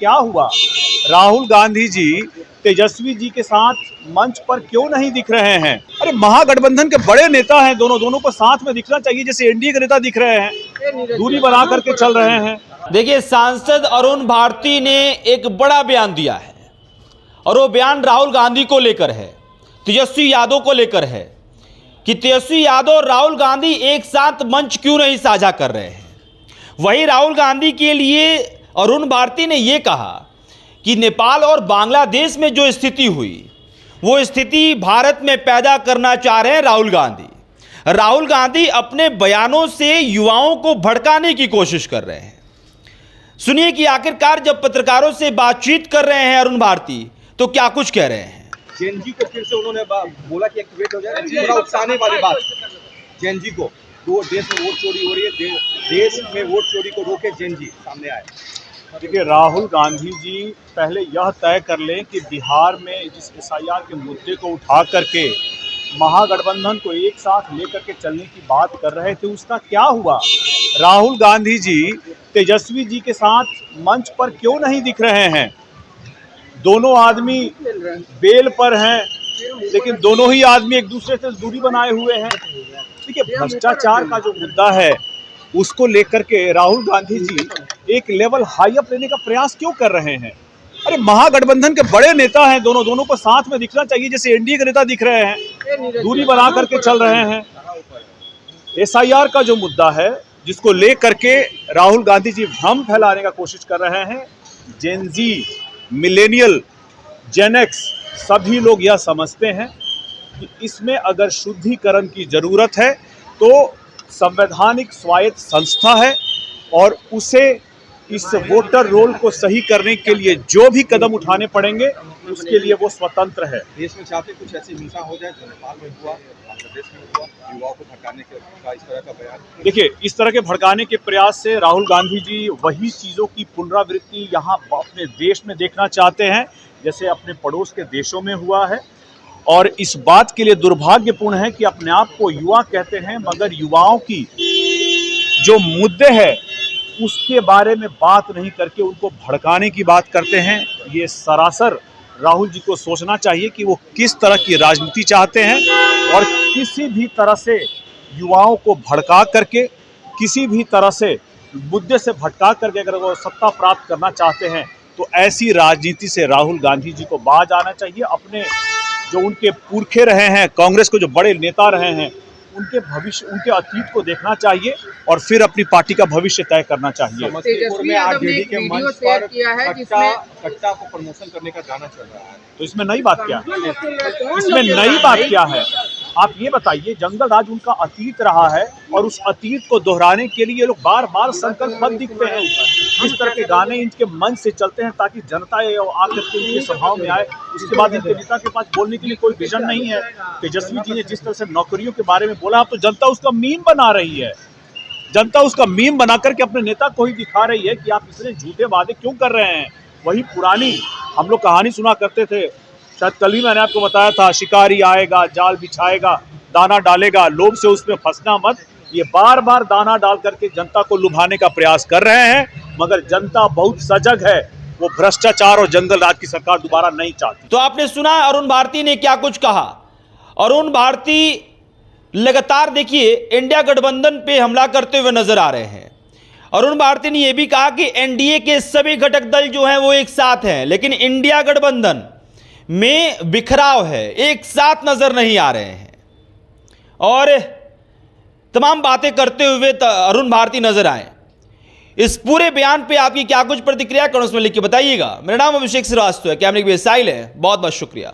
क्या हुआ? राहुल गांधी जी तेजस्वी जी के साथ मंच पर क्यों नहीं दिख रहे हैं? अरे महागठबंधन के बड़े नेता हैं, दोनों को साथ में दिखना चाहिए, जैसे एनडीए के नेता दिख रहे हैं, दूरी बना करके चल रहे हैं। देखिए, सांसद अरुण भारती ने एक बड़ा बयान दिया है और वो बयान राहुल गांधी को लेकर है, तेजस्वी यादव को लेकर है कि तेजस्वी यादव और राहुल गांधी एक साथ मंच क्यों नहीं साझा कर रहे हैं। वही राहुल गांधी के लिए अरुण भारती ने यह कहा कि नेपाल और बांग्लादेश में जो स्थिति हुई वो स्थिति भारत में पैदा करना चाह रहे हैं राहुल गांधी। राहुल गांधी अपने बयानों से युवाओं को भड़काने की कोशिश कर रहे हैं। सुनिए कि आखिरकार जब पत्रकारों से बातचीत कर रहे हैं अरुण भारती तो क्या कुछ कह रहे हैं। जेएनजी को फिर से उन्होंने बोला कि एक्टिवेट हो जाए, बड़ा उकसाने वाली बात। जेएनजी को दो देश में वोट चोरी हो रही है, देश में वोट चोरी को रोके जेएनजी सामने आए। देखिए, राहुल गांधी जी पहले यह तय कर लें कि बिहार में जिस एसआईआर के मुद्दे को उठा करके महागठबंधन को एक साथ लेकर के चलने की बात कर रहे थे, उसका क्या हुआ? राहुल गांधी जी तेजस्वी जी के साथ मंच पर क्यों नहीं दिख रहे हैं? दोनों आदमी बेल पर हैं, लेकिन दोनों ही आदमी एक दूसरे से दूरी बनाए हुए हैं। देखिए, भ्रष्टाचार का जो मुद्दा है उसको लेकर के राहुल गांधी जी एक लेवल हाई अप लेने का प्रयास क्यों कर रहे हैं? अरे महागठबंधन के बड़े नेता हैं, दोनों को साथ में दिखना चाहिए, जैसे एनडीए के नेता दिख रहे हैं, दूरी बना करके चल रहे हैं। एसआईआर का जो मुद्दा है जिसको लेकर के राहुल गांधी जी भ्रम फैलाने का कोशिश कर रहे हैं, जेनजी, मिलेनियल, जेनएक्स सभी लोग यह समझते हैं कि इसमें अगर शुद्धिकरण की जरूरत है तो संवैधानिक स्वायत्त संस्था है और उसे इस वोटर रोल को सही करने के लिए जो भी कदम उठाने पड़ेंगे उसके लिए वो स्वतंत्र है। देश में चाहते कुछ ऐसी हिंसा हो जाए जो नेपाल में हुआ, बांग्लादेश में हुआ, युवाओं को भड़काने का इस तरह का बयान। देखिए, इस तरह के भड़काने के प्रयास से राहुल गांधी जी वही चीज़ों की पुनरावृत्ति यहाँ अपने देश में देखना चाहते हैं जैसे अपने पड़ोस के देशों में हुआ है। और इस बात के लिए दुर्भाग्यपूर्ण है कि अपने आप को युवा कहते हैं मगर युवाओं की जो मुद्दे हैं उसके बारे में बात नहीं करके उनको भड़काने की बात करते हैं। ये सरासर राहुल जी को सोचना चाहिए कि वो किस तरह की राजनीति चाहते हैं और किसी भी तरह से युवाओं को भड़का करके, किसी भी तरह से मुद्दे से भटका करके अगर वो सत्ता प्राप्त करना चाहते हैं तो ऐसी राजनीति से राहुल गांधी जी को बाज आना चाहिए। अपने जो उनके पुरखे रहे हैं, कांग्रेस को जो बड़े नेता रहे हैं, उनके भविष्य, उनके अतीत को देखना चाहिए और फिर अपनी पार्टी का भविष्य तय करना चाहिए। समस्तीपुर में आरजेडी के मंच पर कट्टा को प्रमोशन करने का गाना चल रहा है, तो इसमें नई बात क्या है? इसमें नई बात क्या है? आप ये बताइए, जंगल राज उनका अतीत रहा है और उस अतीत को दोहराने के लिए लोग बार बार संकल्पबद्ध दिखते हैं। इस तरह के गाने इनके मन से चलते हैं ताकि जनता आकर के उनके सभाओं में आए। उसके बाद इनके नेता के पास बोलने के लिए कोई विजन नहीं है। तेजस्वी जी ने जिस तरह से नौकरियों के बारे में बोला, तो जनता उसका मीम बना रही है। जनता उसका मीम बना करके अपने नेता को ही दिखा रही है कि आप इतने झूठे वादे क्यों कर रहे हैं। वही पुरानी हम लोग कहानी सुना करते थे, शायद कल ही मैंने आपको बताया था, शिकारी आएगा, जाल बिछाएगा, दाना डालेगा, लोभ से उसमें फंसना मत। ये बार बार दाना डाल करके जनता को लुभाने का प्रयास कर रहे हैं, मगर जनता बहुत सजग है। वो भ्रष्टाचार और जंगल राज की सरकार दोबारा नहीं चाहती। तो आपने सुना अरुण भारती ने क्या कुछ कहा। अरुण भारती लगातार देखिए इंडिया गठबंधन पे हमला करते हुए नजर आ रहे हैं। अरुण भारती ने यह भी कहा कि एनडीए के सभी घटक दल जो हैं वो एक साथ हैं, लेकिन इंडिया गठबंधन में बिखराव है, एक साथ नजर नहीं आ रहे हैं। और तमाम बातें करते हुए अरुण भारती नजर आए। इस पूरे बयान पे आपकी क्या कुछ प्रतिक्रिया कमेंट्स में लिख के बताइएगा। मेरा नाम अभिषेक श्रीवास्तव है, कैमरे के साहिल है। बहुत बहुत शुक्रिया।